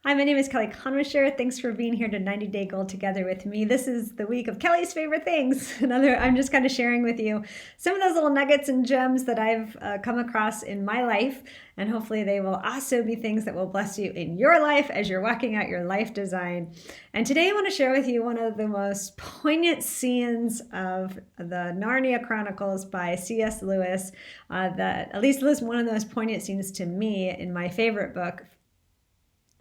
Hi, my name is Kelly Kannwischer. Thanks for being here to 90 Day Goal together with me. This is the week of Kelly's favorite things. I'm just kind of sharing with you some of those little nuggets and gems that I've come across in my life, and hopefully they will also be things that will bless you in your life as you're walking out your life design. And today I want to share with you one of the most poignant scenes of the Narnia Chronicles by C.S. Lewis. That at least was one of the most poignant scenes to me in my favorite book.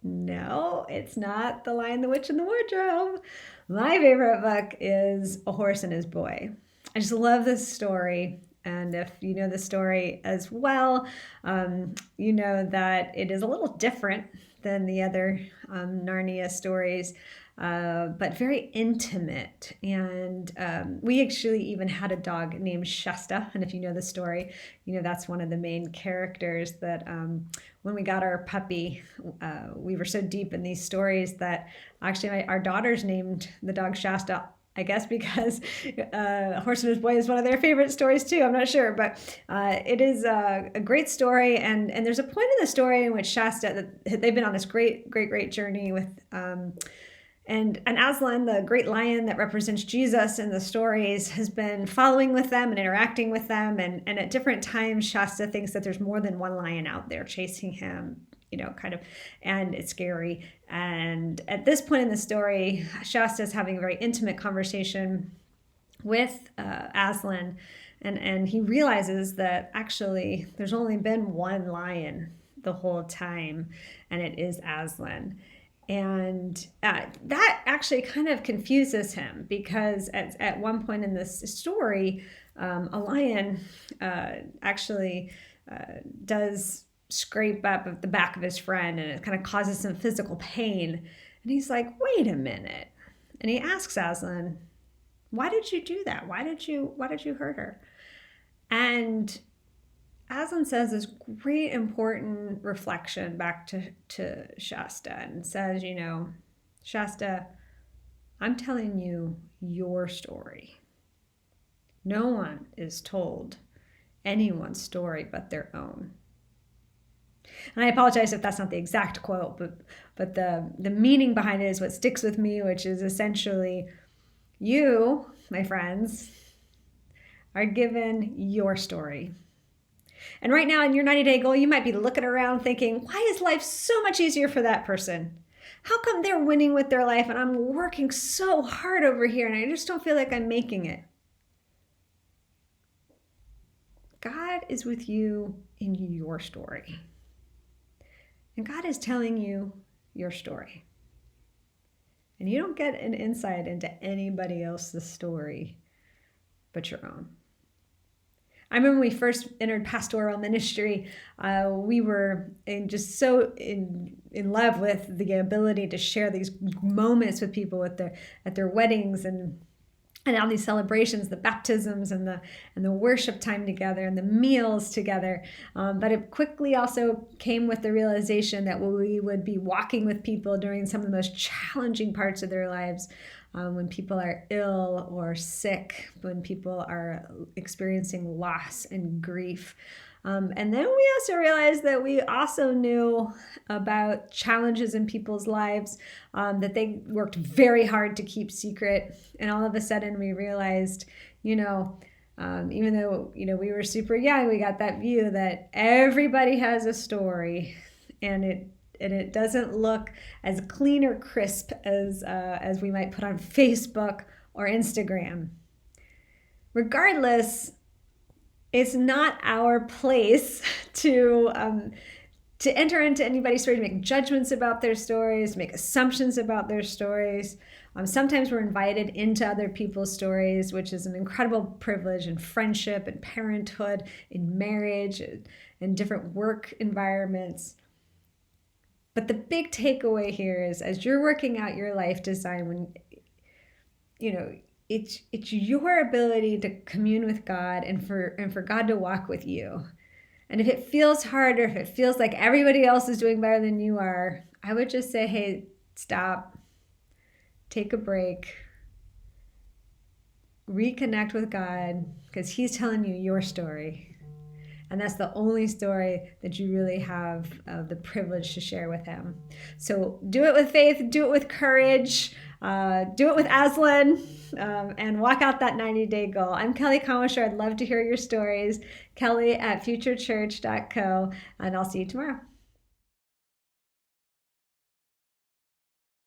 No, it's not The Lion, the Witch, and the Wardrobe. My favorite book is A Horse and His Boy. I just love this story. And if you know the story as well, you know that it is a little different than the other Narnia stories, but very intimate. And we actually even had a dog named Shasta. And if you know the story, you know that's one of the main characters that when we got our puppy, we were so deep in these stories that actually our daughters named the dog Shasta. I guess because Horse and His Boy is one of their favorite stories too. I'm not sure, but it is a great story. And there's a point in the story in which Shasta, that they've been on this great journey with, and Aslan, the great lion that represents Jesus in the stories, has been following with them and interacting with them. And at different times, Shasta thinks that there's more than one lion out there chasing him, and it's scary. And at this point in the story, Shasta is having a very intimate conversation with Aslan, and he realizes that actually there's only been one lion the whole time, and it is Aslan. And that actually kind of confuses him because at one point in this story, a lion actually does scrape up at the back of his friend, and it kind of causes some physical pain. And he's like, wait a minute. And he asks Aslan, why did you do that? Why did you hurt her? And Aslan says this great important reflection back to Shasta and says, Shasta, I'm telling you your story. No one is told anyone's story but their own. And I apologize if that's not the exact quote, but the meaning behind it is what sticks with me, which is essentially you, my friends, are given your story. And right now in your 90-day goal, you might be looking around thinking, why is life so much easier for that person? How come they're winning with their life and I'm working so hard over here and I just don't feel like I'm making it? God is with you in your story. And God is telling you your story. And you don't get an insight into anybody else's story but your own. I remember when we first entered pastoral ministry, we were so in love with the ability to share these moments with people at their weddings and all these celebrations, the baptisms and the worship time together and the meals together. But it quickly also came with the realization that we would be walking with people during some of the most challenging parts of their lives. When people are ill or sick, when people are experiencing loss and grief. And then we also realized that we also knew about challenges in people's lives that they worked very hard to keep secret. And all of a sudden we realized, even though, we were super young, we got that view that everybody has a story, and it doesn't look as clean or crisp as we might put on Facebook or Instagram. Regardless, it's not our place to enter into anybody's story, to make judgments about their stories, make assumptions about their stories. Sometimes we're invited into other people's stories, which is an incredible privilege in friendship and parenthood, in marriage, in different work environments. But the big takeaway here is, as you're working out your life design, it's your ability to commune with God and for God to walk with you. And if it feels hard, or if it feels like everybody else is doing better than you are, I would just say, hey, stop, take a break, reconnect with God, because He's telling you your story. And that's the only story that you really have the privilege to share with him. So do it with faith, do it with courage, do it with Aslan, and walk out that 90-day goal. I'm Kelly Kannwischer. I'd love to hear your stories. Kelly at futurechurch.co, and I'll see you tomorrow.